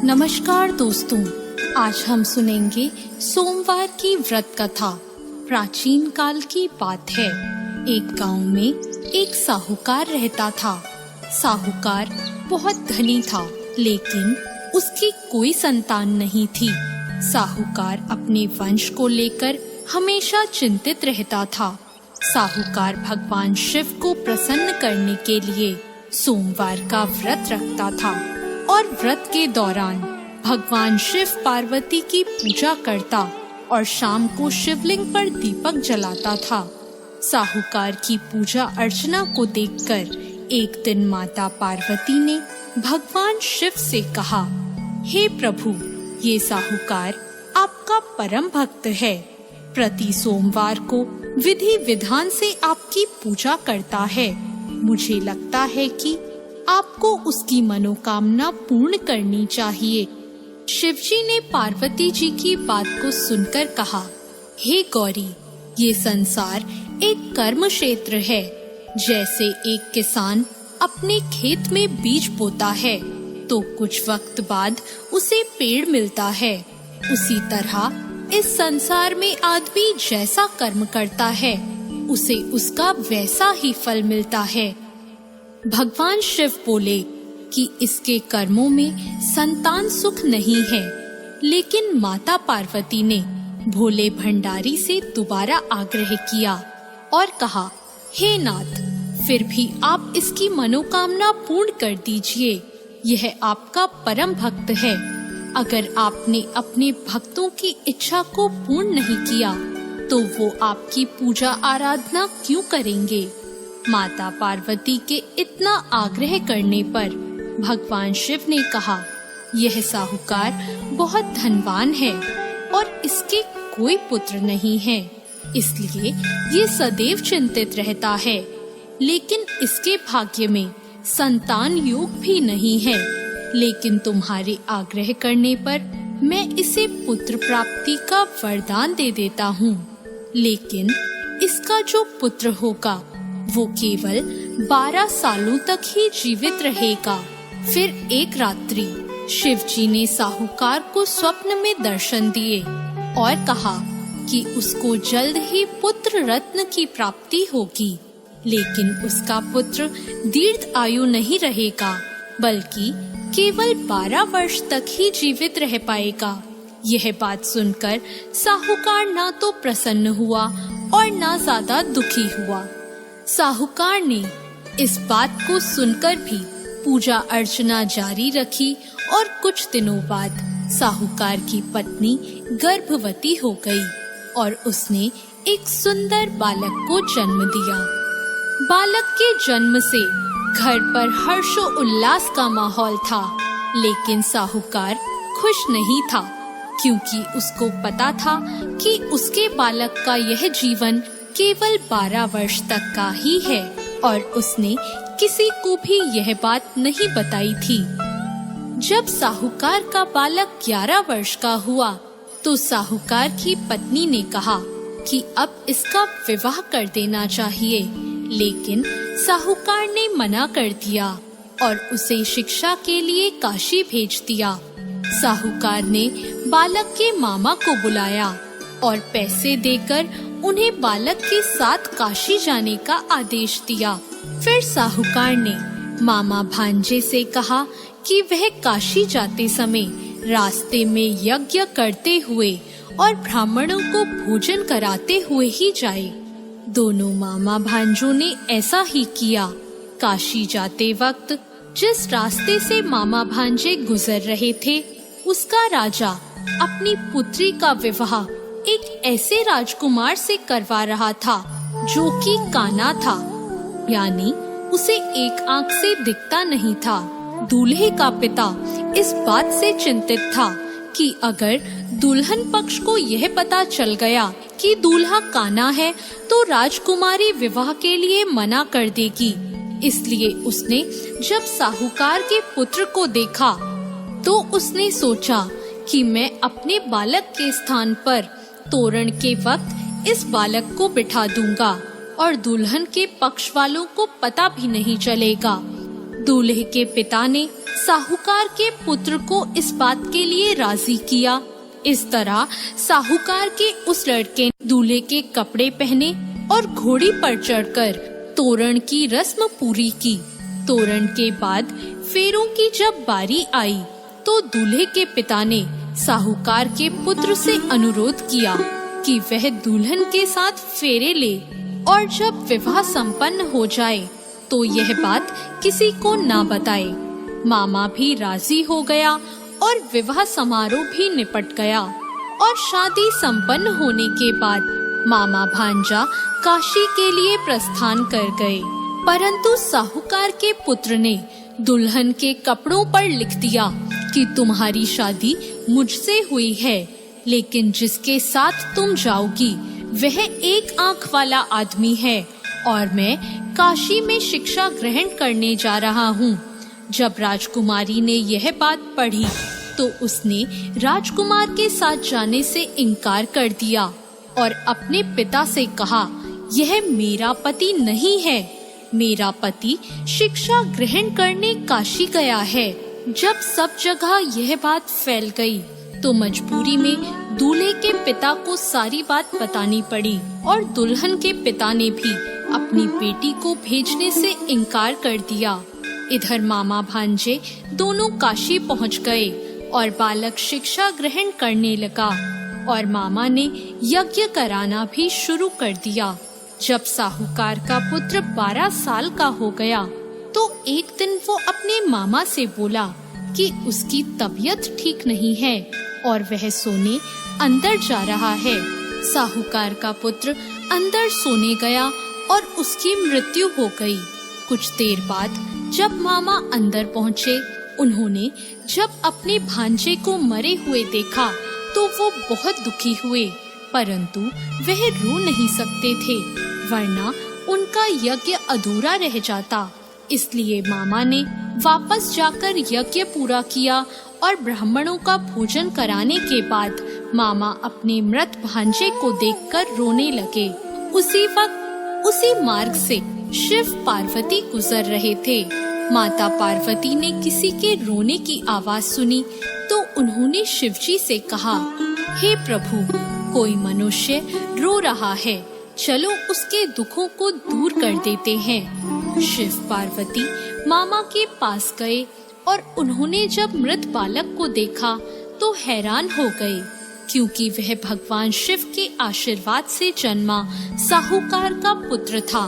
नमस्कार दोस्तों, आज हम सुनेंगे सोमवार की व्रत कथा। प्राचीन काल की बात है। एक गांव में एक साहूकार रहता था। साहूकार बहुत धनी था, लेकिन उसकी कोई संतान नहीं थी। साहूकार अपने वंश को लेकर हमेशा चिंतित रहता था। साहूकार भगवान शिव को प्रसन्न करने के लिए सोमवार का व्रत रखता था और व्रत के दौरान भगवान शिव पार्वती की पूजा करता और शाम को शिवलिंग पर दीपक जलाता था। साहूकार की पूजा अर्चना को देखकर एक दिन माता पार्वती ने भगवान शिव से कहा, हे प्रभु, ये साहूकार आपका परम भक्त है। प्रति सोमवार को विधि विधान से आपकी पूजा करता है। मुझे लगता है कि आपको उसकी मनोकामना पूर्ण करनी चाहिए। शिवजी ने पार्वती जी की बात को सुनकर कहा, हे गौरी, ये संसार एक कर्म क्षेत्र है। जैसे एक किसान अपने खेत में बीज बोता है तो कुछ वक्त बाद उसे पेड़ मिलता है, उसी तरह इस संसार में आदमी जैसा कर्म करता है उसे उसका वैसा ही फल मिलता है। भगवान शिव बोले कि इसके कर्मों में संतान सुख नहीं है, लेकिन माता पार्वती ने भोले भंडारी से दोबारा आग्रह किया और कहा, हे नाथ, फिर भी आप इसकी मनोकामना पूर्ण कर दीजिए। यह आपका परम भक्त है। अगर आपने अपने भक्तों की इच्छा को पूर्ण नहीं किया तो वो आपकी पूजा आराधना क्यों करेंगे? माता पार्वती के इतना आग्रह करने पर भगवान शिव ने कहा, यह साहूकार बहुत धनवान है और इसके कोई पुत्र नहीं है, इसलिए ये सदैव चिंतित रहता है। लेकिन इसके भाग्य में संतान योग भी नहीं है। लेकिन तुम्हारे आग्रह करने पर मैं इसे पुत्र प्राप्ति का वरदान दे देता हूँ। लेकिन इसका जो पुत्र होगा वो केवल 12 सालों तक ही जीवित रहेगा। फिर एक रात्रि शिवजी ने साहूकार को स्वप्न में दर्शन दिए और कहा कि उसको जल्द ही पुत्र रत्न की प्राप्ति होगी, लेकिन उसका पुत्र दीर्घ आयु नहीं रहेगा, बल्कि केवल 12 वर्ष तक ही जीवित रह पाएगा। यह बात सुनकर साहूकार ना तो प्रसन्न हुआ और ना ज्यादा दुखी हुआ। साहूकार ने इस बात को सुनकर भी पूजा अर्चना जारी रखी और कुछ दिनों बाद साहूकार की पत्नी गर्भवती हो गई और उसने एक सुंदर बालक को जन्म दिया। बालक के जन्म से घर पर हर्षो उल्लास का माहौल था, लेकिन साहूकार खुश नहीं था, क्योंकि उसको पता था कि उसके बालक का यह जीवन केवल 12 वर्ष तक का ही है और उसने किसी को भी यह बात नहीं बताई थी। जब साहूकार का बालक 11 वर्ष का हुआ तो साहूकार की पत्नी ने कहा कि अब इसका विवाह कर देना चाहिए, लेकिन साहूकार ने मना कर दिया और उसे शिक्षा के लिए काशी भेज दिया। साहूकार ने बालक के मामा को बुलाया और पैसे देकर उन्हें बालक के साथ काशी जाने का आदेश दिया। फिर साहूकार ने मामा भांजे से कहा कि वह काशी जाते समय रास्ते में यज्ञ करते हुए और ब्राह्मणों को भोजन कराते हुए ही जाए। दोनों मामा भांजों ने ऐसा ही किया। काशी जाते वक्त जिस रास्ते से मामा भांजे गुजर रहे थे, उसका राजा अपनी पुत्री का विवाह एक ऐसे राजकुमार से करवा रहा था जो कि काना था, यानी उसे एक आंख से दिखता नहीं था। दूल्हे का पिता इस बात से चिंतित था कि अगर दुल्हन पक्ष को यह पता चल गया कि दूल्हा काना है तो राजकुमारी विवाह के लिए मना कर देगी। इसलिए उसने जब साहूकार के पुत्र को देखा तो उसने सोचा कि मैं अपने बालक के स्थान पर तोरण के वक्त इस बालक को बिठा दूंगा और दुल्हन के पक्ष वालों को पता भी नहीं चलेगा। दूल्हे के पिता ने साहूकार के पुत्र को इस बात के लिए राजी किया। इस तरह साहूकार के उस लड़के ने दूल्हे के कपड़े पहने और घोड़ी पर चढ़कर तोरण की रस्म पूरी की। तोरण के बाद फेरों की जब बारी आई तो दूल्हे के पिता ने साहूकार के पुत्र से अनुरोध किया कि वह दुल्हन के साथ फेरे ले और जब विवाह संपन्न हो जाए तो यह बात किसी को ना बताए। मामा भी राजी हो गया और विवाह समारोह भी निपट गया और शादी संपन्न होने के बाद मामा भांजा काशी के लिए प्रस्थान कर गए। परंतु साहूकार के पुत्र ने दुल्हन के कपड़ों पर लिख दिया कि तुम्हारी शादी मुझसे हुई है, लेकिन जिसके साथ तुम जाओगी वह एक आंख वाला आदमी है और मैं काशी में शिक्षा ग्रहण करने जा रहा हूँ। जब राजकुमारी ने यह बात पढ़ी तो उसने राजकुमार के साथ जाने से इनकार कर दिया और अपने पिता से कहा, यह मेरा पति नहीं है, मेरा पति शिक्षा ग्रहण करने काशी गया है। जब सब जगह यह बात फैल गई तो मजबूरी में दूल्हे के पिता को सारी बात बतानी पड़ी और दुल्हन के पिता ने भी अपनी बेटी को भेजने से इनकार कर दिया। इधर मामा भांजे दोनों काशी पहुंच गए और बालक शिक्षा ग्रहण करने लगा और मामा ने यज्ञ कराना भी शुरू कर दिया। जब साहूकार का पुत्र 12 साल का हो गया तो एक दिन वो अपने मामा से बोला कि उसकी तबीयत ठीक नहीं है और वह सोने अंदर जा रहा है। साहूकार का पुत्र अंदर सोने गया और उसकी मृत्यु हो गई। कुछ देर बाद जब मामा अंदर पहुँचे, उन्होंने जब अपने भांजे को मरे हुए देखा तो वो बहुत दुखी हुए, परंतु वह रो नहीं सकते थे वरना उनका यज्ञ अधूरा रह जाता। इसलिए मामा ने वापस जाकर यज्ञ पूरा किया और ब्राह्मणों का भोजन कराने के बाद मामा अपने मृत भांजे को देखकर रोने लगे। उसी वक्त उसी मार्ग से शिव पार्वती गुजर रहे थे। माता पार्वती ने किसी के रोने की आवाज सुनी तो उन्होंने शिवजी से कहा, हे प्रभु, कोई मनुष्य रो रहा है, चलो उसके दुखों को दूर कर देते हैं। शिव पार्वती मामा के पास गए और उन्होंने जब मृत बालक को देखा तो हैरान हो गए, क्योंकि वह भगवान शिव के आशीर्वाद से जन्मा साहूकार का पुत्र था।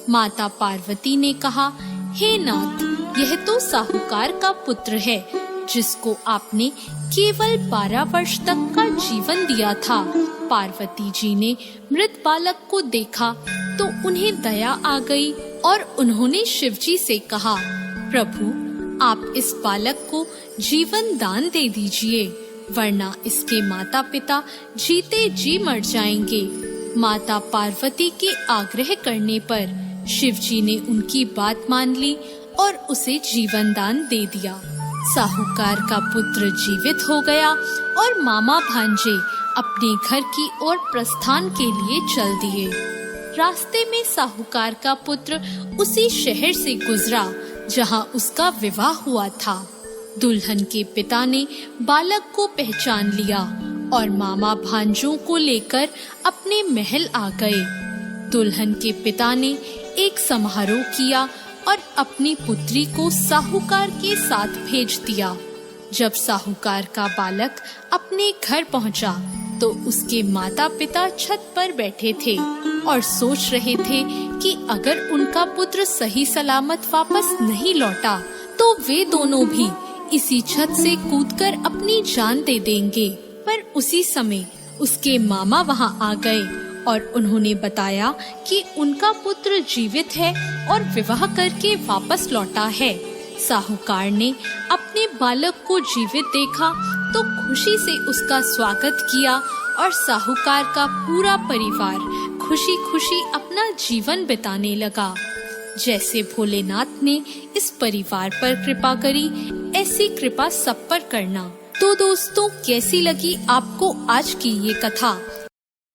माता पार्वती ने कहा, हे नाथ, यह तो साहूकार का पुत्र है जिसको आपने केवल 12 वर्ष तक का जीवन दिया था। पार्वती जी ने मृत बालक को देखा तो उन्हें दया आ गई और उन्होंने शिवजी से कहा, प्रभु, आप इस बालक को जीवन दान दे दीजिए, वरना इसके माता पिता जीते जी मर जाएंगे। माता पार्वती के आग्रह करने पर शिवजी ने उनकी बात मान ली और उसे जीवन दान दे दिया। साहूकार का पुत्र जीवित हो गया और मामा भांजे अपने घर की ओर प्रस्थान के लिए चल दिए। रास्ते में साहूकार का पुत्र उसी शहर से गुजरा जहां उसका विवाह हुआ था। दुल्हन के पिता ने बालक को पहचान लिया और मामा भांजों को लेकर अपने महल आ गए। दुल्हन के पिता ने एक समारोह किया और अपनी पुत्री को साहूकार के साथ भेज दिया। जब साहूकार का बालक अपने घर पहुंचा तो उसके माता पिता छत पर बैठे थे और सोच रहे थे कि अगर उनका पुत्र सही सलामत वापस नहीं लौटा तो वे दोनों भी इसी छत से कूदकर अपनी जान दे देंगे। पर उसी समय उसके मामा वहां आ गए और उन्होंने बताया कि उनका पुत्र जीवित है और विवाह करके वापस लौटा है। साहूकार ने अपने बालक को जीवित देखा तो खुशी से उसका स्वागत किया और साहूकार का पूरा परिवार खुशी खुशी अपना जीवन बिताने लगा। जैसे भोलेनाथ ने इस परिवार पर कृपा करी, ऐसी कृपा सब पर करना। तो दोस्तों, कैसी लगी आपको आज की ये कथा?